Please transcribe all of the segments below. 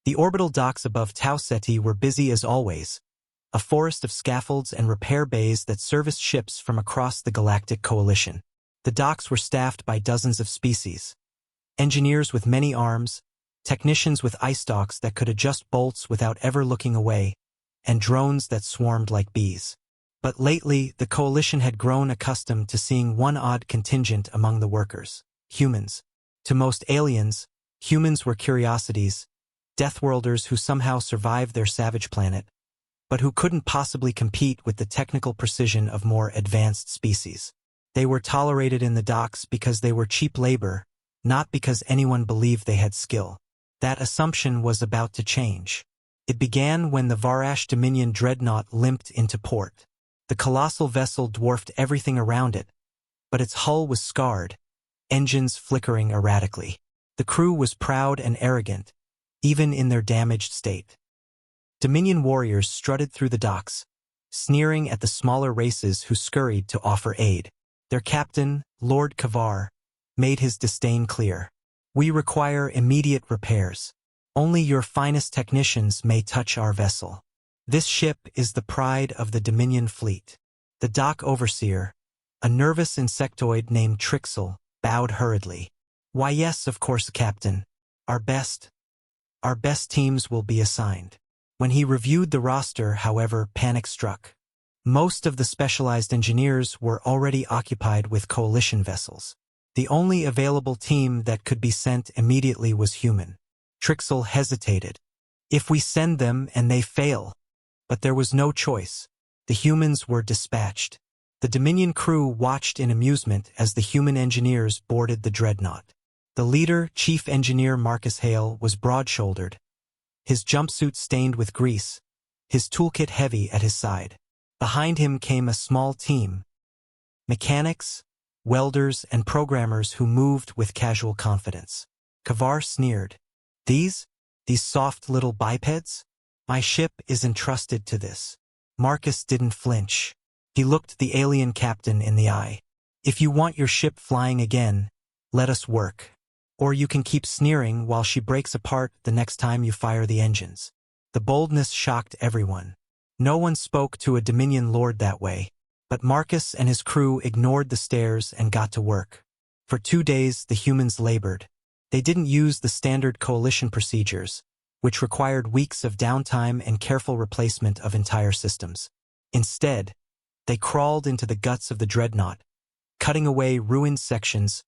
The orbital docks above Tau Ceti were busy as always, a forest of scaffolds and repair bays that serviced ships from across the galactic coalition. The docks were staffed by dozens of species. Engineers with many arms, technicians with eye stalks that could adjust bolts without ever looking away, and drones that swarmed like bees. But lately, the coalition had grown accustomed to seeing one odd contingent among the workers: humans. To most aliens, humans were curiosities, deathworlders who somehow survived their savage planet, but who couldn't possibly compete with the technical precision of more advanced species. They were tolerated in the docks because they were cheap labor, not because anyone believed they had skill. That assumption was about to change. It began when the Varash Dominion dreadnought limped into port. The colossal vessel dwarfed everything around it, but its hull was scarred, engines flickering erratically. The crew was proud and arrogant, even in their damaged state. Dominion warriors strutted through the docks, sneering at the smaller races who scurried to offer aid. Their captain, Lord Kavar, made his disdain clear. "We require immediate repairs. Only your finest technicians may touch our vessel. This ship is the pride of the Dominion fleet." The dock overseer, a nervous insectoid named Trixel, bowed hurriedly. "Why yes, of course, Captain. Our best teams will be assigned." When he reviewed the roster, however, panic struck. Most of the specialized engineers were already occupied with coalition vessels. The only available team that could be sent immediately was human. Trixel hesitated. "If we send them and they fail..." But there was no choice. The humans were dispatched. The Dominion crew watched in amusement as the human engineers boarded the dreadnought. The leader, Chief Engineer Marcus Hale, was broad-shouldered, his jumpsuit stained with grease, his toolkit heavy at his side. Behind him came a small team: mechanics, welders, and programmers who moved with casual confidence. Kavar sneered. These soft little bipeds? My ship is entrusted to this." Marcus didn't flinch. He looked the alien captain in the eye. "If you want your ship flying again, let us work. Or you can keep sneering while she breaks apart the next time you fire the engines." The boldness shocked everyone. No one spoke to a Dominion lord that way, but Marcus and his crew ignored the stares and got to work. For 2 days, the humans labored. They didn't use the standard coalition procedures, which required weeks of downtime and careful replacement of entire systems. Instead, they crawled into the guts of the dreadnought, cutting away ruined sections,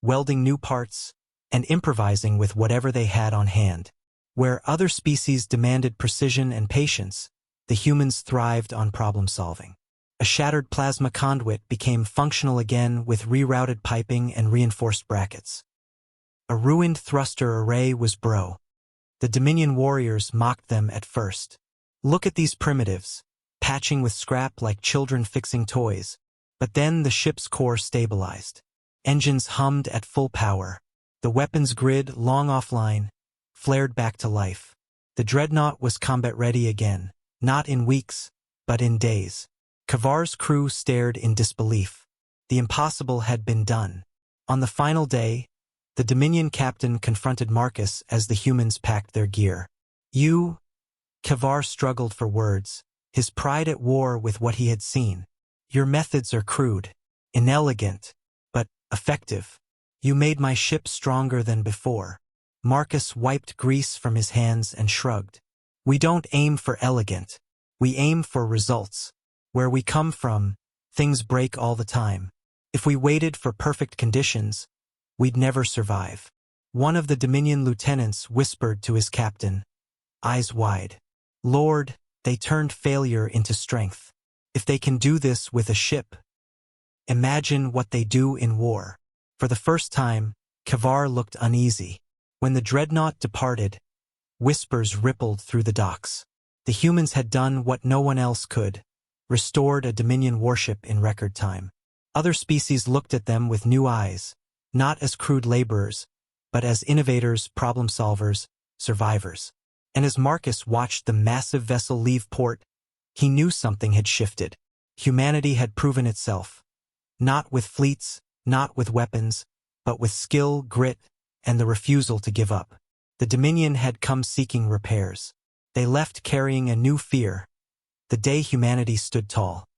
welding new parts, and improvising with whatever they had on hand. Where other species demanded precision and patience, the humans thrived on problem-solving. A shattered plasma conduit became functional again with rerouted piping and reinforced brackets. A ruined thruster array was bro. The Dominion warriors mocked them at first. "Look at these primitives, patching with scrap like children fixing toys." But then the ship's core stabilized. Engines hummed at full power. The weapons grid, long offline, flared back to life. The dreadnought was combat-ready again, not in weeks, but in days. Kavar's crew stared in disbelief. The impossible had been done. On the final day, the Dominion captain confronted Marcus as the humans packed their gear. "You..." Kavar struggled for words, his pride at war with what he had seen. "Your methods are crude, inelegant, but effective. You made my ship stronger than before." Marcus wiped grease from his hands and shrugged. "We don't aim for elegant. We aim for results. Where we come from, things break all the time. If we waited for perfect conditions, we'd never survive." One of the Dominion lieutenants whispered to his captain, eyes wide. "Lord, they turned failure into strength. If they can do this with a ship, imagine what they do in war." For the first time, Kavar looked uneasy. When the dreadnought departed, whispers rippled through the docks. The humans had done what no one else could, restored a Dominion warship in record time. Other species looked at them with new eyes, not as crude laborers, but as innovators, problem-solvers, survivors. And as Marcus watched the massive vessel leave port, he knew something had shifted. Humanity had proven itself. Not with fleets, not with weapons, but with skill, grit, and the refusal to give up. The Dominion had come seeking repairs. They left carrying a new fear, the day humanity stood tall.